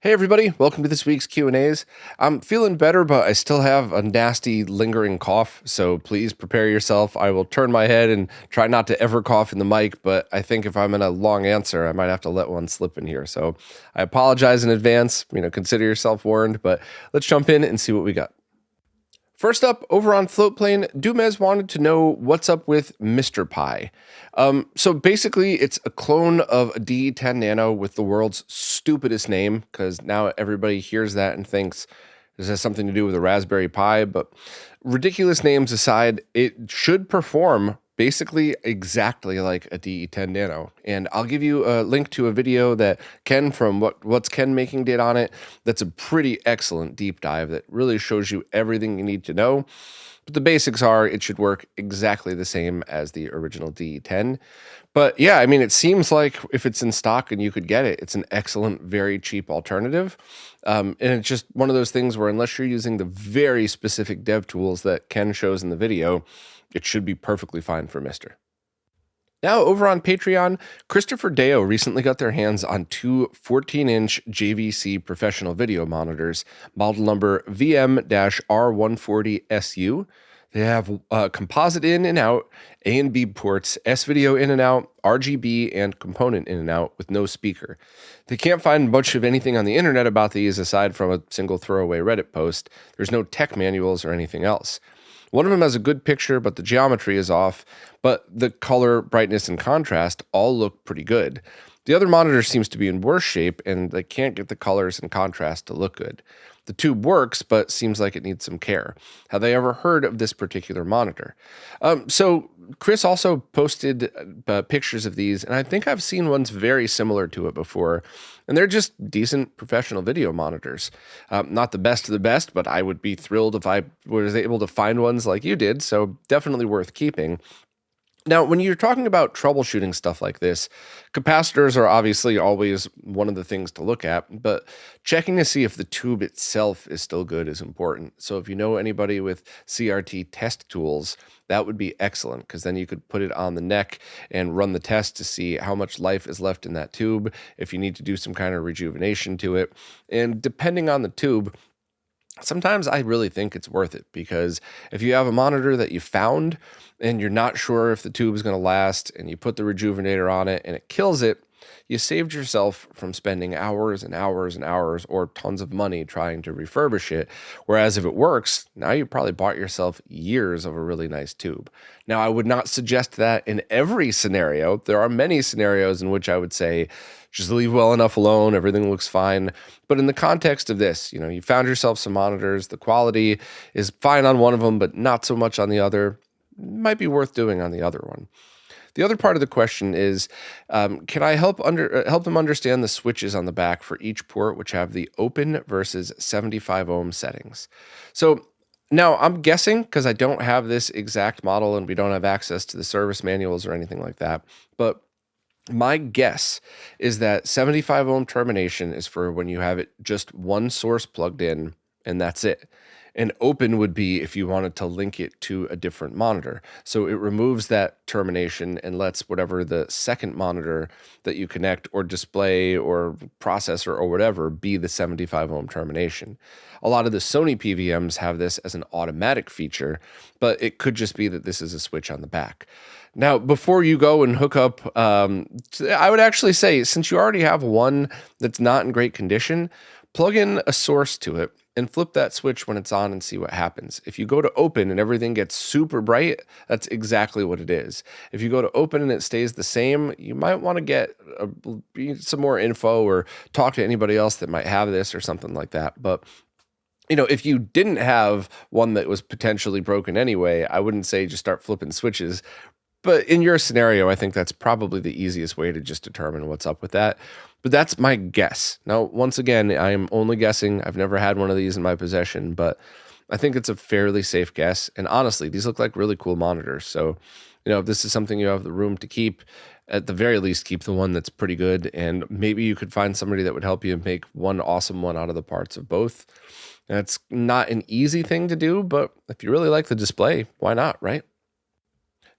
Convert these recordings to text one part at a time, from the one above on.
Hey everybody, welcome to this week's Q&As. I'm feeling better, but I still have a nasty lingering cough, so please prepare yourself. I will turn my head and try not to ever cough in the mic, but I think if I'm in a long answer, I might have to let one slip in here. So I apologize in advance, consider yourself warned, but let's jump in and see what we got. First up, over on Floatplane, Dumez wanted to know what's up with Mr. Pi. So basically, it's a clone of a D10 Nano with the world's stupidest name, because now everybody hears that and thinks this has something to do with a Raspberry Pi. But ridiculous names aside, it should perform basically exactly like a DE10 Nano. And I'll give you a link to a video that Ken from What's Ken Making did on it. That's a pretty excellent deep dive that really shows you everything you need to know. But the basics are it should work exactly the same as the original DE10. But yeah, it seems like if it's in stock and you could get it, it's an excellent, very cheap alternative. And it's just one of those things where unless you're using the very specific dev tools that Ken shows in the video, it should be perfectly fine for Mister. Now, over on Patreon, Christopher Deo recently got their hands on two 14-inch JVC professional video monitors, model number VM-R140SU. They have composite in and out, A and B ports, S-video in and out, RGB, and component in and out with no speaker. They can't find much of anything on the internet about these aside from a single throwaway Reddit post. There's no tech manuals or anything else. One of them has a good picture, but the geometry is off, but the color, brightness, and contrast all look pretty good. The other monitor seems to be in worse shape, and they can't get the colors and contrast to look good. The tube works, but seems like it needs some care. Have they ever heard of this particular monitor? So Chris also posted pictures of these, and I think I've seen ones very similar to it before, and they're just decent professional video monitors. Not the best of the best, but I would be thrilled if I was able to find ones like you did, so definitely worth keeping. Now, when you're talking about troubleshooting stuff like this, capacitors are obviously always one of the things to look at, but checking to see if the tube itself is still good is important. So if you know anybody with CRT test tools, that would be excellent, because then you could put it on the neck and run the test to see how much life is left in that tube, if you need to do some kind of rejuvenation to it. And depending on the tube, sometimes I really think it's worth it, because if you have a monitor that you found and you're not sure if the tube is going to last and you put the rejuvenator on it and it kills it, you saved yourself from spending hours and hours and hours or tons of money trying to refurbish it. Whereas if it works, now you probably bought yourself years of a really nice tube. Now, I would not suggest that in every scenario. There are many scenarios in which I would say, just leave well enough alone, everything looks fine. But in the context of this, you found yourself some monitors, the quality is fine on one of them, but not so much on the other. Might be worth doing on the other one. The other part of the question is, can I help them understand the switches on the back for each port, which have the open versus 75 ohm settings? So now I'm guessing, because I don't have this exact model and we don't have access to the service manuals or anything like that, but my guess is that 75 ohm termination is for when you have it just one source plugged in and that's it. And open would be if you wanted to link it to a different monitor. So it removes that termination and lets whatever the second monitor that you connect or display or processor or whatever be the 75 ohm termination. A lot of the Sony PVMs have this as an automatic feature, but it could just be that this is a switch on the back. Now, before you go and hook up, I would actually say, since you already have one that's not in great condition, plug in a source to it and flip that switch when it's on and see what happens. If you go to open and everything gets super bright, that's exactly what it is. If you go to open and it stays the same, you might want to get some more info or talk to anybody else that might have this or something like that. But if you didn't have one that was potentially broken anyway, I wouldn't say just start flipping switches. But in your scenario, I think that's probably the easiest way to just determine what's up with that. But that's my guess. Now, once again, I am only guessing. I've never had one of these in my possession, but I think it's a fairly safe guess. And honestly, these look like really cool monitors. So, if this is something you have the room to keep, at the very least, keep the one that's pretty good. And maybe you could find somebody that would help you make one awesome one out of the parts of both. That's not an easy thing to do, but if you really like the display, why not, right?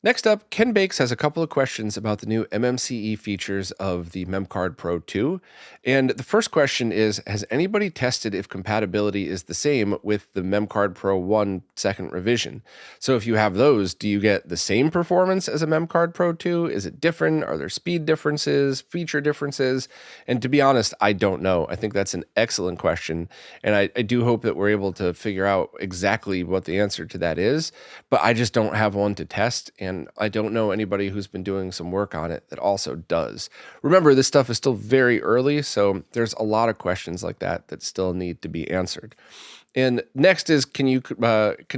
Next up, Ken Bakes has a couple of questions about the new MMCE features of the MemCard Pro 2. And the first question is, has anybody tested if compatibility is the same with the MemCard Pro 1 second revision? So if you have those, do you get the same performance as a MemCard Pro 2? Is it different? Are there speed differences, feature differences? And to be honest, I don't know. I think that's an excellent question. And I do hope that we're able to figure out exactly what the answer to that is, but I just don't have one to test. And I don't know anybody who's been doing some work on it that also does. Remember, this stuff is still very early, so there's a lot of questions like that still need to be answered. And next is, can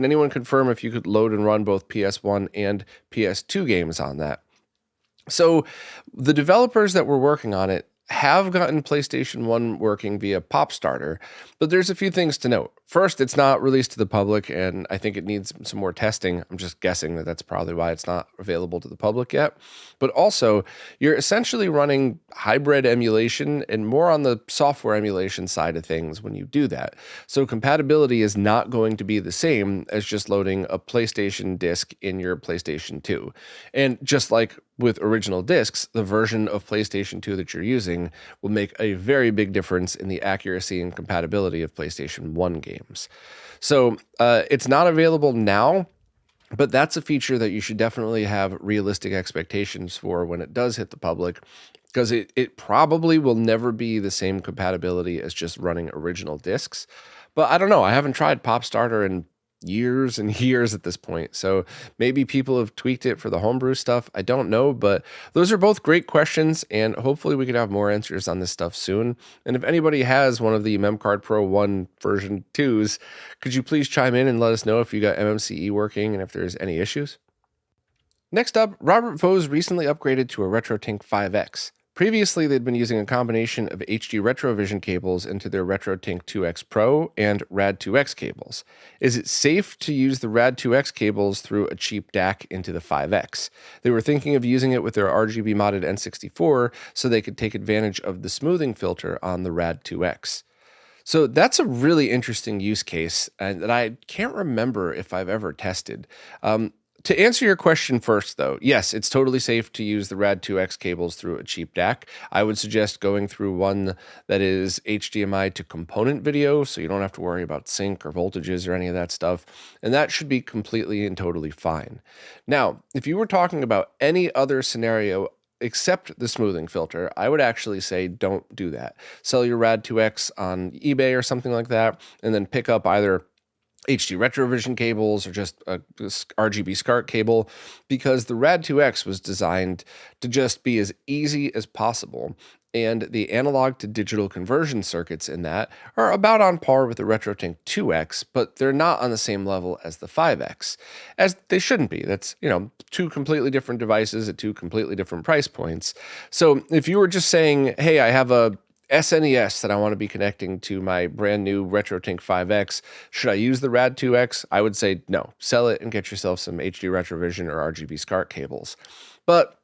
anyone confirm if you could load and run both PS1 and PS2 games on that? So the developers that were working on it have gotten PlayStation 1 working via PopStarter, but there's a few things to note. First, it's not released to the public, and I think it needs some more testing. I'm just guessing that that's probably why it's not available to the public yet. But also, you're essentially running hybrid emulation and more on the software emulation side of things when you do that. So compatibility is not going to be the same as just loading a PlayStation disc in your PlayStation 2. And just like with original discs, the version of PlayStation 2 that you're using will make a very big difference in the accuracy and compatibility of PlayStation 1 games. So it's not available now, but that's a feature that you should definitely have realistic expectations for when it does hit the public, because it probably will never be the same compatibility as just running original discs. But I don't know. I haven't tried PopStarter in years and years at this point. So maybe people have tweaked it for the homebrew stuff. I don't know, but those are both great questions, and hopefully we can have more answers on this stuff soon. And if anybody has one of the MemCard Pro 1 version 2s, could you please chime in and let us know if you got MMCE working and if there's any issues? Next up, Robert Vose recently upgraded to a RetroTink 5X. Previously, they'd been using a combination of HD RetroVision cables into their RetroTink 2X Pro and Rad2X cables. Is it safe to use the Rad2X cables through a cheap DAC into the 5X? They were thinking of using it with their RGB modded N64 so they could take advantage of the smoothing filter on the Rad2X. So that's a really interesting use case that I can't remember if I've ever tested. To answer your question first, though, yes, it's totally safe to use the Rad2X cables through a cheap DAC. I would suggest going through one that is HDMI to component video, so you don't have to worry about sync or voltages or any of that stuff, and that should be completely and totally fine. Now, if you were talking about any other scenario except the smoothing filter, I would actually say don't do that. Sell your Rad2X on eBay or something like that, and then pick up either HD RetroVision cables or just a RGB SCART cable, because the Rad2X was designed to just be as easy as possible. And the analog to digital conversion circuits in that are about on par with the RetroTink 2X, but they're not on the same level as the 5X, as they shouldn't be. That's, two completely different devices at two completely different price points. So if you were just saying, hey, I have a SNES that I want to be connecting to my brand new RetroTink 5X, should I use the Rad2X? I would say no. Sell it and get yourself some HD RetroVision or RGB SCART cables. But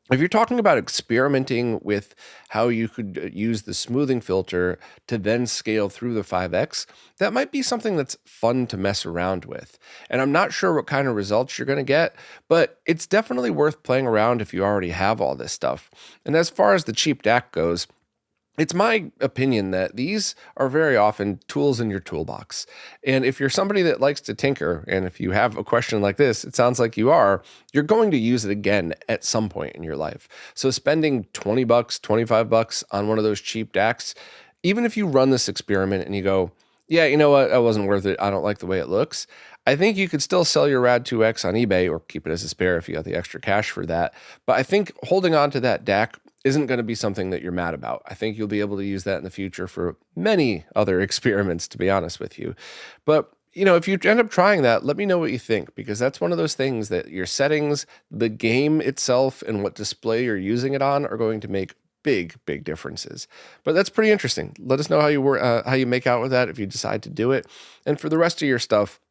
if you're talking about experimenting with how you could use the smoothing filter to then scale through the 5X, that might be something that's fun to mess around with. And I'm not sure what kind of results you're going to get, but it's definitely worth playing around if you already have all this stuff. And as far as the cheap DAC goes, it's my opinion that these are very often tools in your toolbox. And if you're somebody that likes to tinker, and if you have a question like this, it sounds like you're going to use it again at some point in your life. So spending $20, $25 on one of those cheap DACs, even if you run this experiment and you go, yeah, you know what, that wasn't worth it, I don't like the way it looks, I think you could still sell your Rad2X on eBay or keep it as a spare if you got the extra cash for that. But I think holding on to that DAC isn't going to be something that you're mad about. I think you'll be able to use that in the future for many other experiments, to be honest with you. But if you end up trying that, let me know what you think, because that's one of those things that your settings, the game itself, and what display you're using it on are going to make big differences. But that's pretty interesting. Let us know how you make out with that if you decide to do it. And for the rest of your stuff,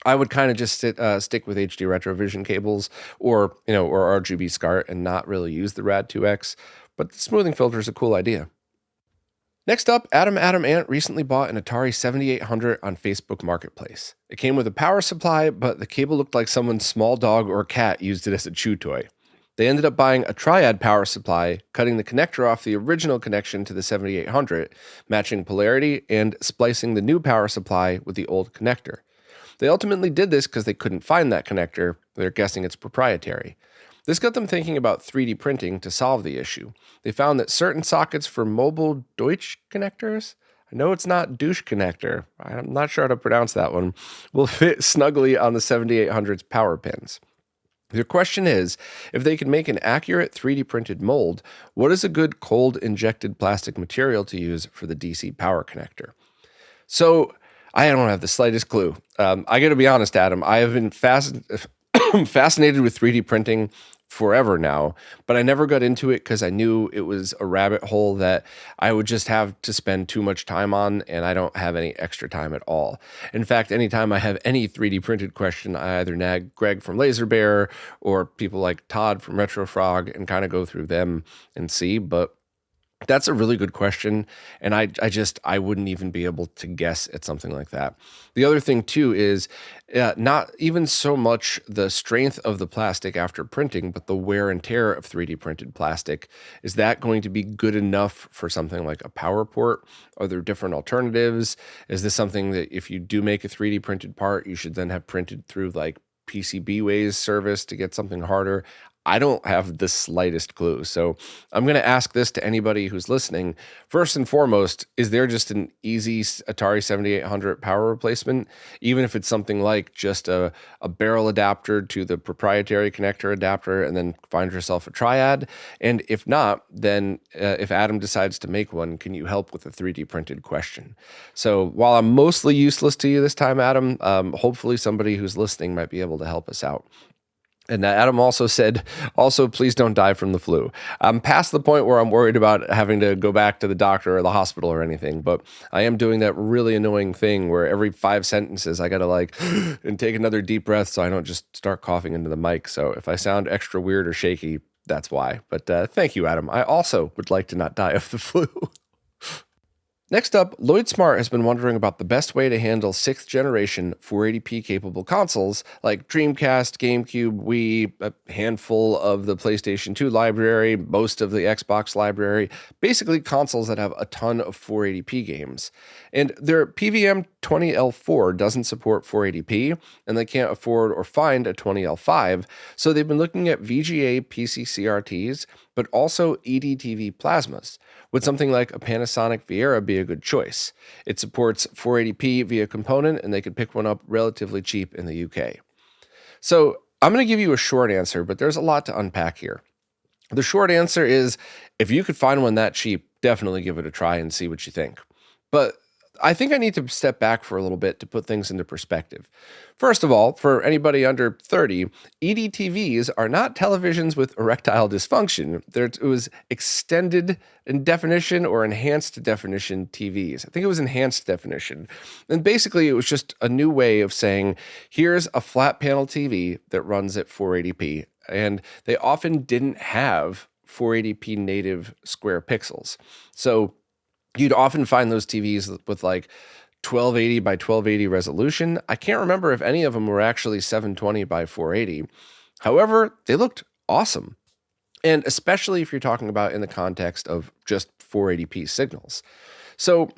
I would kind of just stick with HD RetroVision cables or RGB SCART and not really use the Rad2X. But the smoothing filter is a cool idea. Next up, Adam Ant recently bought an Atari 7800 on Facebook Marketplace. It came with a power supply, but the cable looked like someone's small dog or cat used it as a chew toy. They ended up buying a triad power supply, cutting the connector off the original connection to the 7800, matching polarity, and splicing the new power supply with the old connector. They ultimately did this because they couldn't find that connector. They're guessing it's proprietary. This got them thinking about 3D printing to solve the issue. They found that certain sockets for mobile Deutsch connectors, I know it's not douche connector, I'm not sure how to pronounce that one, will fit snugly on the 7800's power pins. The question is, if they can make an accurate 3D printed mold, what is a good cold injected plastic material to use for the DC power connector? So I don't have the slightest clue. I got to be honest, Adam, I have been fascinated with 3D printing forever now, but I never got into it because I knew it was a rabbit hole that I would just have to spend too much time on, and I don't have any extra time at all. In fact, anytime I have any 3D printed question, I either nag Greg from Laser Bear or people like Todd from RetroFrog and kind of go through them and see, but that's a really good question, and I wouldn't even be able to guess at something like that. The other thing too is not even so much the strength of the plastic after printing, but the wear and tear of 3D printed plastic. Is that going to be good enough for something like a power port? Are there different alternatives? Is this something that if you do make a 3D printed part, you should then have printed through like PCBWay's service to get something harder? I don't have the slightest clue. So I'm going to ask this to anybody who's listening. First and foremost, is there just an easy Atari 7800 power replacement? Even if it's something like just a barrel adapter to the proprietary connector adapter and then find yourself a triad? And if not, then if Adam decides to make one, can you help with a 3D printed question? So while I'm mostly useless to you this time, Adam, hopefully somebody who's listening might be able to help us out. And Adam also said, please don't die from the flu. I'm past the point where I'm worried about having to go back to the doctor or the hospital or anything, but I am doing that really annoying thing where every 5 sentences I got to and take another deep breath so I don't just start coughing into the mic. So if I sound extra weird or shaky, that's why. But thank you, Adam. I also would like to not die of the flu. Next up, Lloyd Smart has been wondering about the best way to handle 6th generation 480p capable consoles like Dreamcast, GameCube, Wii, a handful of the PlayStation 2 library, most of the Xbox library, basically consoles that have a ton of 480p games. And their PVM 20L4 doesn't support 480p, and they can't afford or find a 20L5, so they've been looking at VGA PC CRTs, but also EDTV Plasmas. Would something like a Panasonic Viera be a good choice? It supports 480p via component, and they could pick one up relatively cheap in the UK. So I'm going to give you a short answer, but there's a lot to unpack here. The short answer is, if you could find one that cheap, definitely give it a try and see what you think. But I think I need to step back for a little bit to put things into perspective. First of all, for anybody under 30, EDTVs are not televisions with erectile dysfunction. It was extended in definition or enhanced definition TVs. I think it was enhanced definition. And basically, it was just a new way of saying, here's a flat panel TV that runs at 480p. And they often didn't have 480p native square pixels. So you'd often find those TVs with like 1280 by 1280 resolution. I can't remember if any of them were actually 720 by 480. However, they looked awesome. And especially if you're talking about in the context of just 480p signals. So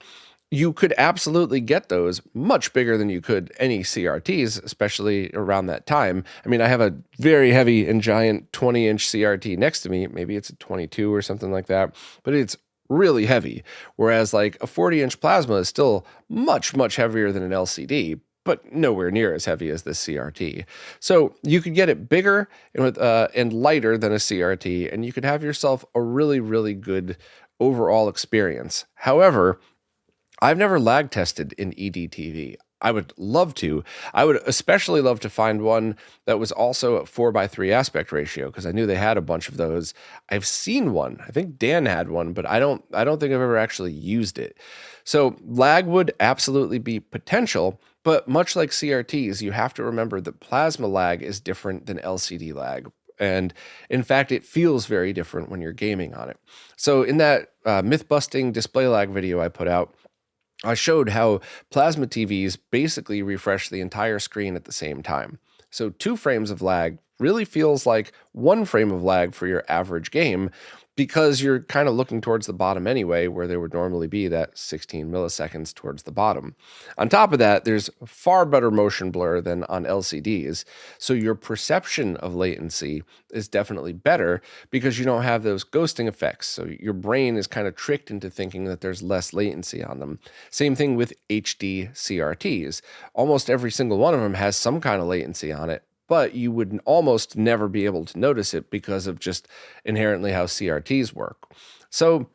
you could absolutely get those much bigger than you could any CRTs, especially around that time. I mean, I have a very heavy and giant 20-inch CRT next to me. Maybe it's a 22 or something like that, but it's really heavy, whereas like a 40-inch plasma is still much, much heavier than an LCD, but nowhere near as heavy as this CRT. So you could get it bigger and lighter than a CRT, and you could have yourself a really, really good overall experience. However, I've never lag tested in EDTV. I would love to. I would especially love to find one that was also a 4:3 aspect ratio, because I knew they had a bunch of those. I've seen one. I think Dan had one, but I don't think I've ever actually used it. So lag would absolutely be potential, but much like CRTs, you have to remember that plasma lag is different than LCD lag. And in fact, it feels very different when you're gaming on it. So in that myth-busting display lag video I put out, I showed how plasma TVs basically refresh the entire screen at the same time. So 2 frames of lag really feels like 1 frame of lag for your average game, because you're kind of looking towards the bottom anyway, where there would normally be that 16 milliseconds towards the bottom. On top of that, there's far better motion blur than on LCDs, so your perception of latency is definitely better because you don't have those ghosting effects. So your brain is kind of tricked into thinking that there's less latency on them. Same thing with HD CRTs. Almost every single one of them has some kind of latency on it, but you would almost never be able to notice it because of just inherently how CRTs work. So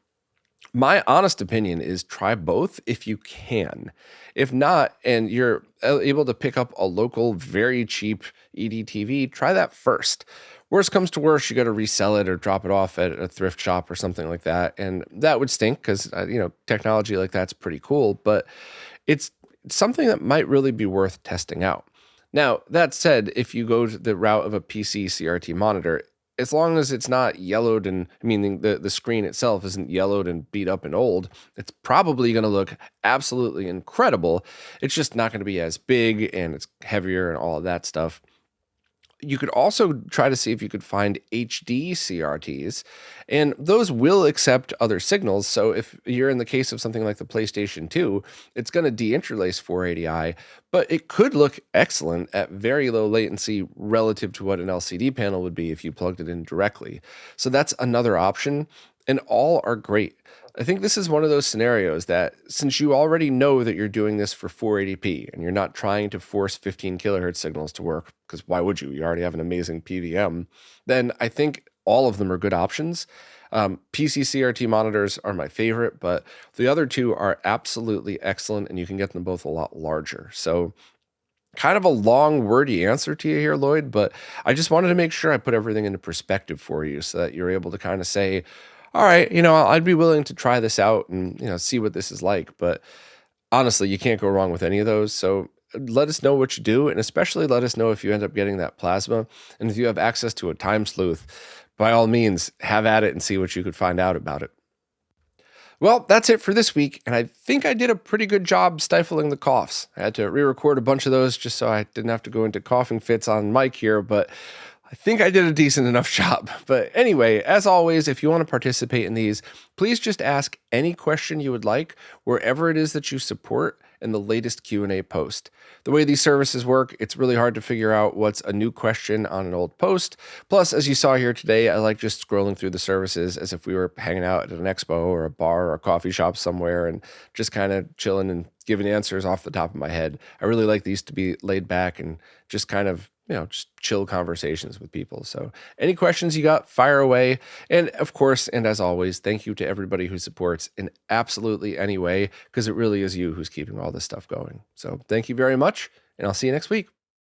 my honest opinion is try both if you can. If not, and you're able to pick up a local, very cheap EDTV, try that first. Worst comes to worst, you got to resell it or drop it off at a thrift shop or something like that. And that would stink because, technology like that's pretty cool, but it's something that might really be worth testing out. Now, that said, if you go to the route of a PC CRT monitor, as long as it's not yellowed and, meaning the screen itself isn't yellowed and beat up and old, it's probably going to look absolutely incredible. It's just not going to be as big and it's heavier and all of that stuff. You could also try to see if you could find HD CRTs, and those will accept other signals. So if you're in the case of something like the PlayStation 2, it's going to deinterlace 480i, but it could look excellent at very low latency relative to what an LCD panel would be if you plugged it in directly. So that's another option, and all are great. I think this is one of those scenarios that, since you already know that you're doing this for 480p and you're not trying to force 15 kilohertz signals to work, because why would you? You already have an amazing PVM. Then I think all of them are good options. PC CRT monitors are my favorite, but the other 2 are absolutely excellent, and you can get them both a lot larger. So kind of a long, wordy answer to you here, Lloyd, but I just wanted to make sure I put everything into perspective for you so that you're able to kind of say, all right, I'd be willing to try this out and, see what this is like. But honestly, you can't go wrong with any of those. So let us know what you do, and especially let us know if you end up getting that plasma. And if you have access to a time sleuth, by all means, have at it and see what you could find out about it. Well, that's it for this week, and I think I did a pretty good job stifling the coughs. I had to re-record a bunch of those just so I didn't have to go into coughing fits on mic here, but I think I did a decent enough job. But anyway, as always, if you want to participate in these, please just ask any question you would like wherever it is that you support in the latest Q&A post. The way these services work, it's really hard to figure out what's a new question on an old post. Plus, as you saw here today, I like just scrolling through the services as if we were hanging out at an expo or a bar or a coffee shop somewhere and just kind of chilling and giving answers off the top of my head. I really like these to be laid back and just kind of just chill conversations with people. So any questions you got, fire away. And of course, and as always, thank you to everybody who supports in absolutely any way, because it really is you who's keeping all this stuff going. So thank you very much, and I'll see you next week.